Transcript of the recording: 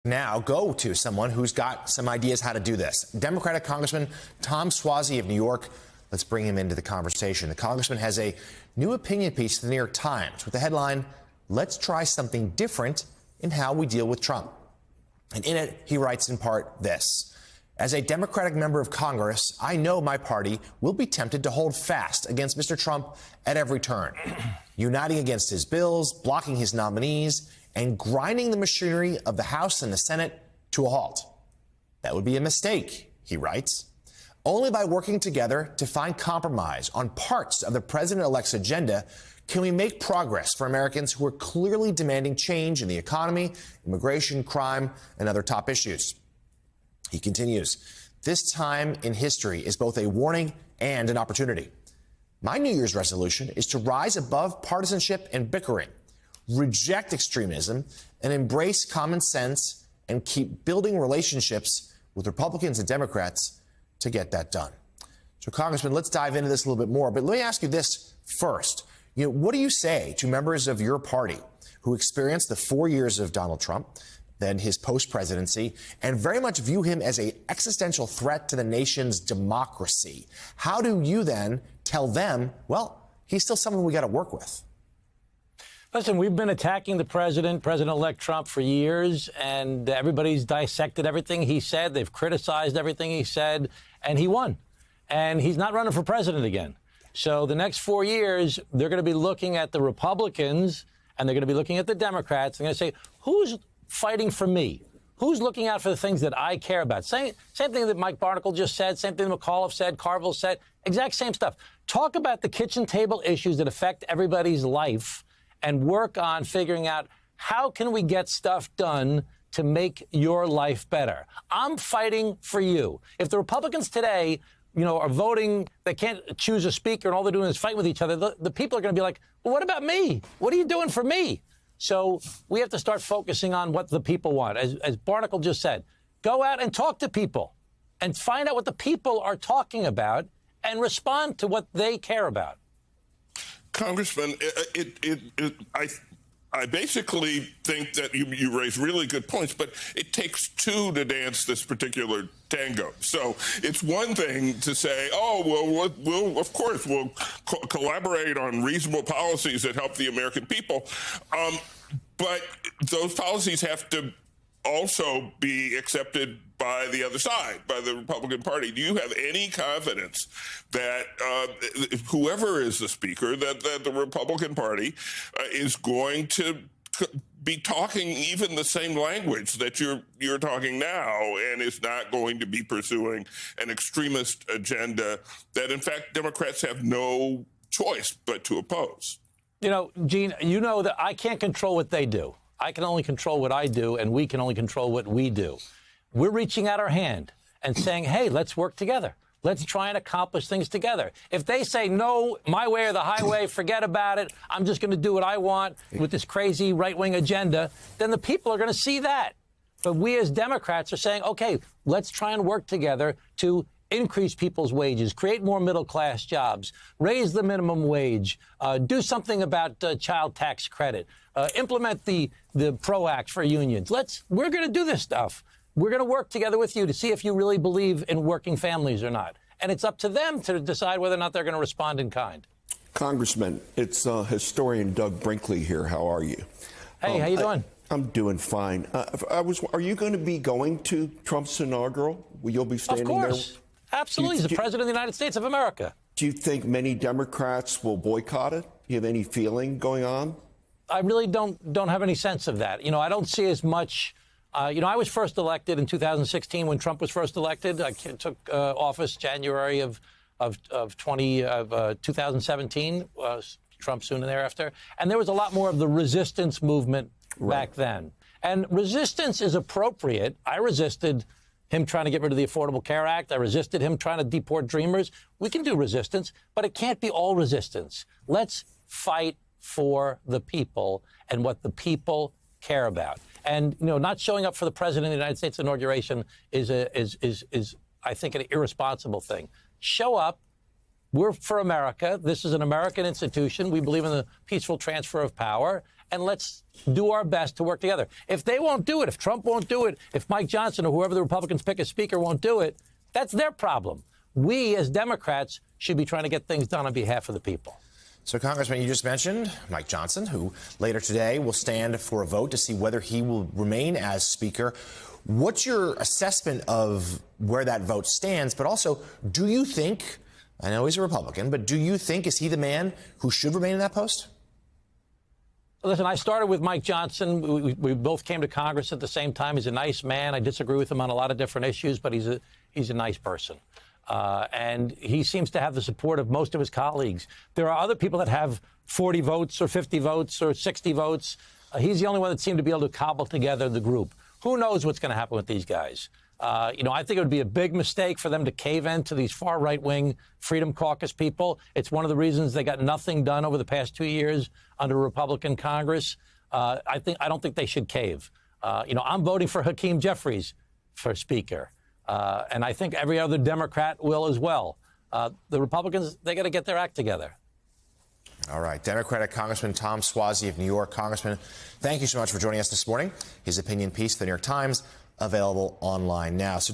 Now go to someone who's got some ideas how to do this. Democratic Congressman Tom Suozzi of New York. Let's bring him into the conversation. The congressman has a new opinion piece in the New York Times with the headline, "Let's try something different in how we deal with Trump." And in it, he writes in part this: "As a Democratic member of Congress, I know my party will be tempted to hold fast against Mr. Trump at every turn, uniting against his bills, blocking his nominees, and grinding the machinery of the House and the Senate to a halt. That would be a mistake," he writes. "Only by working together to find compromise on parts of the president-elect's agenda can we make progress for Americans who are clearly demanding change in the economy, immigration, crime, and other top issues." He continues, "This time in history is both a warning and an opportunity. My New Year's resolution is to rise above partisanship and bickering, reject extremism, and embrace common sense and keep building relationships with Republicans and Democrats to get that done." So, Congressman, let's dive into this a little bit more. But let me ask you this first. What do you say to members of your party who experienced the 4 years of Donald Trump, then his post-presidency, and very much view him as an existential threat to the nation's democracy? How do you then tell them, well, he's still someone we got to work with? Listen, we've been attacking the President-elect Trump, for years, and everybody's dissected everything he said. They've criticized everything he said, and he won. And he's not running for president again. So the next 4 years, they're going to be looking at the Republicans, and they're going to be looking at the Democrats. They're going to say, who's fighting for me? Who's looking out for the things that I care about? Same thing that Mike Barnicle just said, same thing that McAuliffe said, Carville said, exact same stuff. Talk about the kitchen table issues that affect everybody's life, and work on figuring out how can we get stuff done to make your life better. I'm fighting for you. If the Republicans today, are voting, they can't choose a speaker and all they're doing is fighting with each other, the people are going to be like, well, what about me? What are you doing for me? So we have to start focusing on what the people want. As Barnicle just said, go out and talk to people and find out what the people are talking about and respond to what they care about. Congressman, I basically think that you raise really good points, but it takes two to dance this particular tango. So it's one thing to say, oh, we'll of course, we'll collaborate on reasonable policies that help the American people. But those policies have to also be accepted by the other side, by the Republican Party. Do you have any confidence that whoever is the speaker, that the Republican Party is going to be talking even the same language that you're talking now, and is not going to be pursuing an extremist agenda that, in fact, Democrats have no choice but to oppose? Gene, you know that I can't control what they do. I can only control what I do, and we can only control what we do. We're reaching out our hand and saying, hey, let's work together. Let's try and accomplish things together. If they say, no, my way or the highway, forget about it, I'm just going to do what I want with this crazy right-wing agenda, then the people are going to see that. But we as Democrats are saying, okay, let's try and work together to increase people's wages, create more middle-class jobs, raise the minimum wage, do something about child tax credit, implement the PRO Act for unions. We're going to do this stuff. We're going to work together with you to see if you really believe in working families or not. And it's up to them to decide whether or not they're going to respond in kind. Congressman, it's historian Doug Brinkley here. How are you? Hey, how you doing? I'm doing fine. Are you going to be going to Trump's inaugural? You'll be standing there? Of course. Absolutely. He's the President of the United States of America. Do you think many Democrats will boycott it? Do you have any feeling going on? I really don't have any sense of that. I don't see as much. I was first elected in 2016 when Trump was first elected. I took office January of 2017. Trump soon thereafter, and there was a lot more of the resistance movement back then. And resistance is appropriate. I resisted him trying to get rid of the Affordable Care Act. I resisted him trying to deport Dreamers. We can do resistance, but it can't be all resistance. Let's fight for the people and what the people care about. And, not showing up for the President of the United States inauguration is I think, an irresponsible thing. Show up. We're for America. This is an American institution. We believe in the peaceful transfer of power. and let's do our best to work together. If they won't do it, if Trump won't do it, if Mike Johnson or whoever the Republicans pick as Speaker won't do it, that's their problem. We, as Democrats, should be trying to get things done on behalf of the people. So, Congressman, you just mentioned Mike Johnson, who later today will stand for a vote to see whether he will remain as Speaker. What's your assessment of where that vote stands? But also, do you think, I know he's a Republican, but do you think, is he the man who should remain in that post? Listen, I started with Mike Johnson. We both came to Congress at the same time. He's a nice man. I disagree with him on a lot of different issues, but he's a nice person. And he seems to have the support of most of his colleagues. There are other people that have 40 votes or 50 votes or 60 votes. He's the only one that seemed to be able to cobble together the group. Who knows what's going to happen with these guys? I think it would be a big mistake for them to cave in to these far right-wing Freedom Caucus people. It's one of the reasons they got nothing done over the past 2 years under a Republican Congress. I don't think they should cave. I'm voting for Hakeem Jeffries for Speaker. And I think every other Democrat will as well. The Republicans, they got to get their act together. All right. Democratic Congressman Tom Suozzi of New York. Congressman, thank you so much for joining us this morning. His opinion piece, The New York Times, available online now. So,